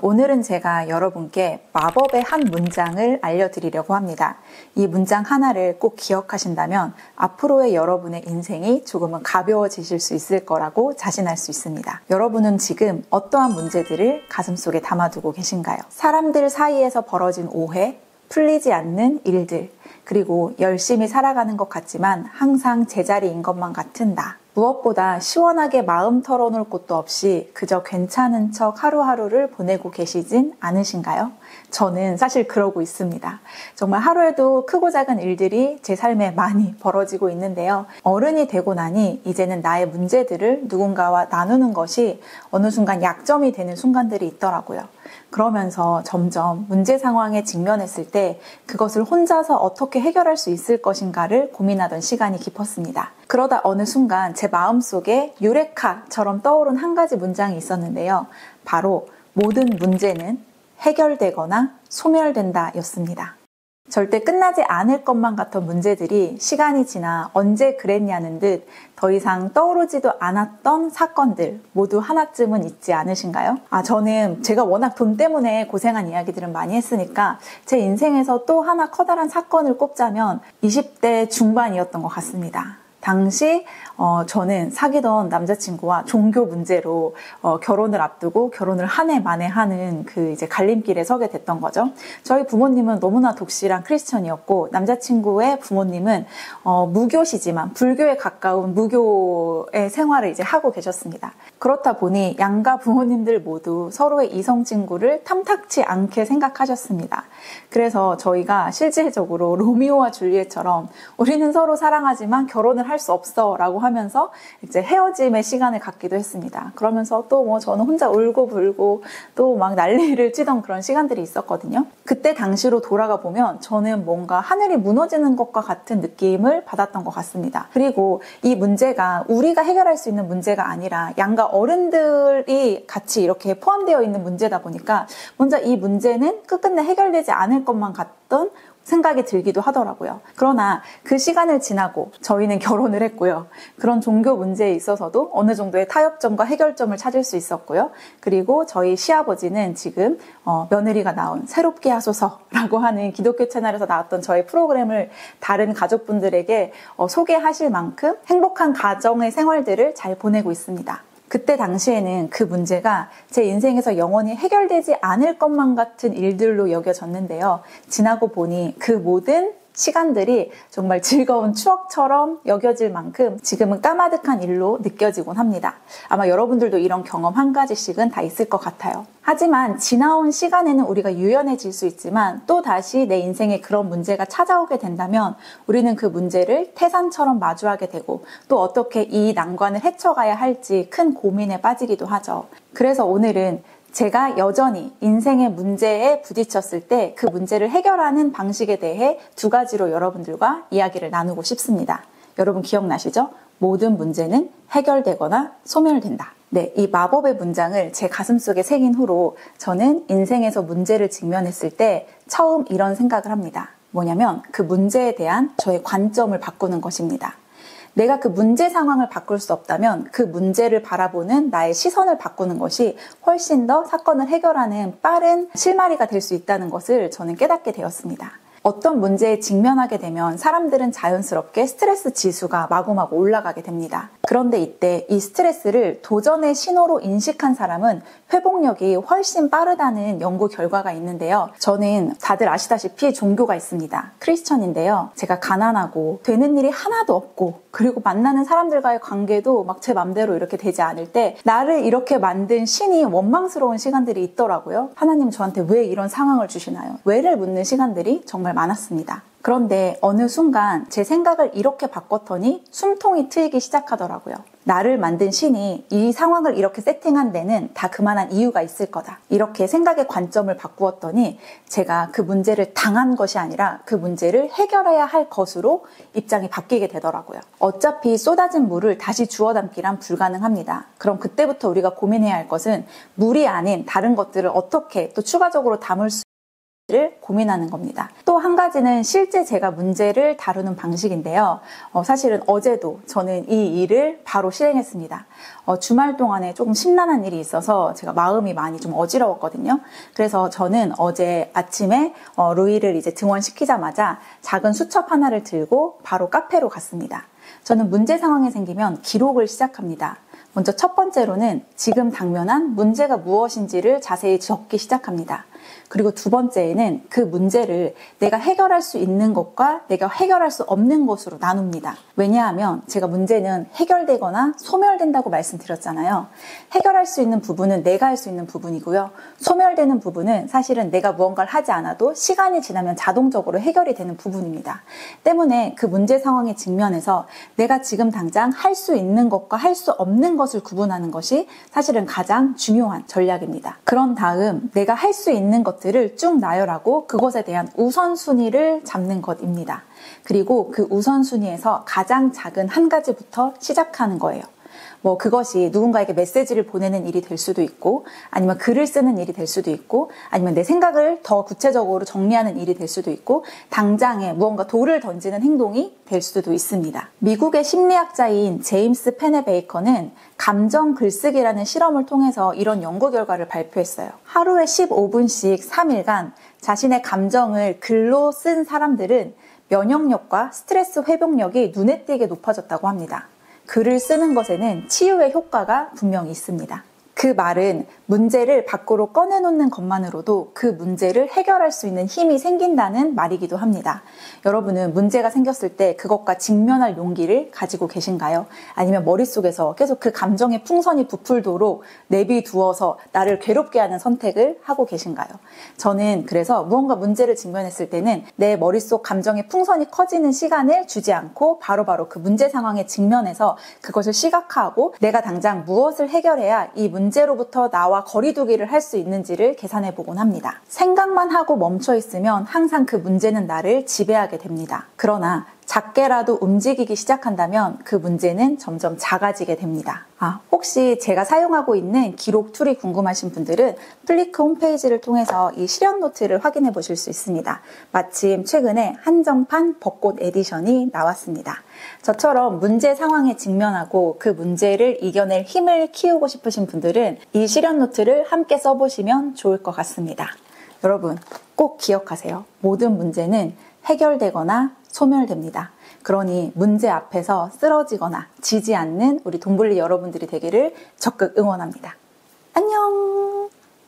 오늘은 제가 여러분께 마법의 한 문장을 알려드리려고 합니다. 이 문장 하나를 꼭 기억하신다면 앞으로의 여러분의 인생이 조금은 가벼워지실 수 있을 거라고 자신할 수 있습니다. 여러분은 지금 어떠한 문제들을 가슴속에 담아두고 계신가요? 사람들 사이에서 벌어진 오해, 풀리지 않는 일들, 그리고 열심히 살아가는 것 같지만 항상 제자리인 것만 같은 나. 무엇보다 시원하게 마음 털어놓을 곳도 없이 그저 괜찮은 척 하루하루를 보내고 계시진 않으신가요? 저는 사실 그러고 있습니다. 정말 하루에도 크고 작은 일들이 제 삶에 많이 벌어지고 있는데요. 어른이 되고 나니 이제는 나의 문제들을 누군가와 나누는 것이 어느 순간 약점이 되는 순간들이 있더라고요. 그러면서 점점 문제 상황에 직면했을 때 그것을 혼자서 어떻게 해결할 수 있을 것인가를 고민하던 시간이 깊었습니다. 그러다 어느 순간 제 마음속에 유레카처럼 떠오른 한 가지 문장이 있었는데요. 바로 모든 문제는 해결되거나 소멸된다 였습니다. 절대 끝나지 않을 것만 같던 문제들이 시간이 지나 언제 그랬냐는 듯 더 이상 떠오르지도 않았던 사건들 모두 하나쯤은 있지 않으신가요? 저는 제가 워낙 돈 때문에 고생한 이야기들은 많이 했으니까 제 인생에서 또 하나 커다란 사건을 꼽자면 20대 중반이었던 것 같습니다. 당시 저는 사귀던 남자친구와 종교 문제로 결혼을 앞두고 결혼을 한 해 만에 하는 그 이제 갈림길에 서게 됐던 거죠. 저희 부모님은 너무나 독실한 크리스천이었고 남자친구의 부모님은 무교시지만 불교에 가까운 무교의 생활을 이제 하고 계셨습니다. 그렇다 보니 양가 부모님들 모두 서로의 이성 친구를 탐탁치 않게 생각하셨습니다. 그래서 저희가 실질적으로 로미오와 줄리엣처럼 우리는 서로 사랑하지만 결혼을 할 수 없어 라고 하면서 이제 헤어짐의 시간을 갖기도 했습니다. 그러면서 또 저는 혼자 울고 불고 또 막 난리를 치던 그런 시간들이 있었거든요. 그때 당시로 돌아가 보면 저는 뭔가 하늘이 무너지는 것과 같은 느낌을 받았던 것 같습니다. 그리고 이 문제가 우리가 해결할 수 있는 문제가 아니라 양가 어른들이 같이 이렇게 포함되어 있는 문제다 보니까 먼저 이 문제는 끝끝내 해결되지 않을 것만 같던 생각이 들기도 하더라고요. 그러나 그 시간을 지나고 저희는 결혼을 했고요. 그런 종교 문제에 있어서도 어느 정도의 타협점과 해결점을 찾을 수 있었고요. 그리고 저희 시아버지는 지금 며느리가 나온 새롭게 하소서라고 하는 기독교 채널에서 나왔던 저희 프로그램을 다른 가족분들에게 소개하실 만큼 행복한 가정의 생활들을 잘 보내고 있습니다. 그때 당시에는 그 문제가 제 인생에서 영원히 해결되지 않을 것만 같은 일들로 여겨졌는데요. 지나고 보니 그 모든 시간들이 정말 즐거운 추억처럼 여겨질 만큼 지금은 까마득한 일로 느껴지곤 합니다. 아마 여러분들도 이런 경험 한 가지씩은 다 있을 것 같아요. 하지만 지나온 시간에는 우리가 유연해질 수 있지만 또 다시 내 인생에 그런 문제가 찾아오게 된다면 우리는 그 문제를 태산처럼 마주하게 되고 또 어떻게 이 난관을 헤쳐가야 할지 큰 고민에 빠지기도 하죠. 그래서 오늘은 제가 여전히 인생의 문제에 부딪혔을 때 그 문제를 해결하는 방식에 대해 두 가지로 여러분들과 이야기를 나누고 싶습니다. 여러분 기억나시죠? 모든 문제는 해결되거나 소멸된다. 네, 이 마법의 문장을 제 가슴속에 새긴 후로 저는 인생에서 문제를 직면했을 때 처음 이런 생각을 합니다. 뭐냐면 그 문제에 대한 저의 관점을 바꾸는 것입니다. 내가 그 문제 상황을 바꿀 수 없다면 그 문제를 바라보는 나의 시선을 바꾸는 것이 훨씬 더 사건을 해결하는 빠른 실마리가 될 수 있다는 것을 저는 깨닫게 되었습니다. 어떤 문제에 직면하게 되면 사람들은 자연스럽게 스트레스 지수가 마구마구 올라가게 됩니다. 그런데 이때 이 스트레스를 도전의 신호로 인식한 사람은 회복력이 훨씬 빠르다는 연구 결과가 있는데요. 저는 다들 아시다시피 종교가 있습니다. 크리스천인데요. 제가 가난하고 되는 일이 하나도 없고 그리고 만나는 사람들과의 관계도 막 제 맘대로 이렇게 되지 않을 때 나를 이렇게 만든 신이 원망스러운 시간들이 있더라고요. 하나님 저한테 왜 이런 상황을 주시나요? 왜를 묻는 시간들이 정말 많았습니다. 그런데 어느 순간 제 생각을 이렇게 바꿨더니 숨통이 트이기 시작하더라고요. 나를 만든 신이 이 상황을 이렇게 세팅한 데는 다 그만한 이유가 있을 거다. 이렇게 생각의 관점을 바꾸었더니 제가 그 문제를 당한 것이 아니라 그 문제를 해결해야 할 것으로 입장이 바뀌게 되더라고요. 어차피 쏟아진 물을 다시 주워 담기란 불가능합니다. 그럼 그때부터 우리가 고민해야 할 것은 물이 아닌 다른 것들을 어떻게 또 추가적으로 담을 수 를 고민하는 겁니다. 또 한 가지는 실제 제가 문제를 다루는 방식인데요. 사실은 어제도 저는 이 일을 바로 실행했습니다. 주말 동안에 조금 심란한 일이 있어서 제가 마음이 많이 좀 어지러웠거든요. 그래서 저는 어제 아침에 루이를 이제 등원시키자마자 작은 수첩 하나를 들고 바로 카페로 갔습니다. 저는 문제 상황이 생기면 기록을 시작합니다. 먼저 첫 번째로는 지금 당면한 문제가 무엇인지를 자세히 적기 시작합니다. 그리고 두 번째에는 그 문제를 내가 해결할 수 있는 것과 내가 해결할 수 없는 것으로 나눕니다. 왜냐하면 제가 문제는 해결되거나 소멸된다고 말씀드렸잖아요. 해결할 수 있는 부분은 내가 할 수 있는 부분이고요. 소멸되는 부분은 사실은 내가 무언가를 하지 않아도 시간이 지나면 자동적으로 해결이 되는 부분입니다. 때문에 그 문제 상황에 직면해서 내가 지금 당장 할 수 있는 것과 할 수 없는 것을 구분하는 것이 사실은 가장 중요한 전략입니다. 그런 다음 내가 할 수 있는 것들을 쭉 나열하고 그것에 대한 우선순위를 잡는 것입니다. 그리고 그 우선순위에서 가장 작은 한 가지부터 시작하는 거예요. 그것이 누군가에게 메시지를 보내는 일이 될 수도 있고, 아니면 글을 쓰는 일이 될 수도 있고, 아니면 내 생각을 더 구체적으로 정리하는 일이 될 수도 있고, 당장에 무언가 돌을 던지는 행동이 될 수도 있습니다. 미국의 심리학자인 제임스 페네베이커는 감정 글쓰기라는 실험을 통해서 이런 연구 결과를 발표했어요. 하루에 15분씩 3일간 자신의 감정을 글로 쓴 사람들은 면역력과 스트레스 회복력이 눈에 띄게 높아졌다고 합니다. 글을 쓰는 것에는 치유의 효과가 분명히 있습니다. 그 말은 문제를 밖으로 꺼내놓는 것만으로도 그 문제를 해결할 수 있는 힘이 생긴다는 말이기도 합니다. 여러분은 문제가 생겼을 때 그것과 직면할 용기를 가지고 계신가요? 아니면 머릿속에서 계속 그 감정의 풍선이 부풀도록 내비두어서 나를 괴롭게 하는 선택을 하고 계신가요? 저는 그래서 무언가 문제를 직면했을 때는 내 머릿속 감정의 풍선이 커지는 시간을 주지 않고 바로바로 그 문제 상황에 직면해서 그것을 시각화하고 내가 당장 무엇을 해결해야 이 문제로부터 나와 거리두기를 할 수 있는지를 계산해 보곤 합니다. 생각만 하고 멈춰 있으면 항상 그 문제는 나를 지배하게 됩니다. 그러나 작게라도 움직이기 시작한다면 그 문제는 점점 작아지게 됩니다. 혹시 제가 사용하고 있는 기록 툴이 궁금하신 분들은 플리크 홈페이지를 통해서 이 실현 노트를 확인해 보실 수 있습니다. 마침 최근에 한정판 벚꽃 에디션이 나왔습니다. 저처럼 문제 상황에 직면하고 그 문제를 이겨낼 힘을 키우고 싶으신 분들은 이 실현 노트를 함께 써보시면 좋을 것 같습니다. 여러분 꼭 기억하세요. 모든 문제는 해결되거나 소멸됩니다. 그러니 문제 앞에서 쓰러지거나 지지 않는 우리 돈블리 여러분들이 되기를 적극 응원합니다. 안녕!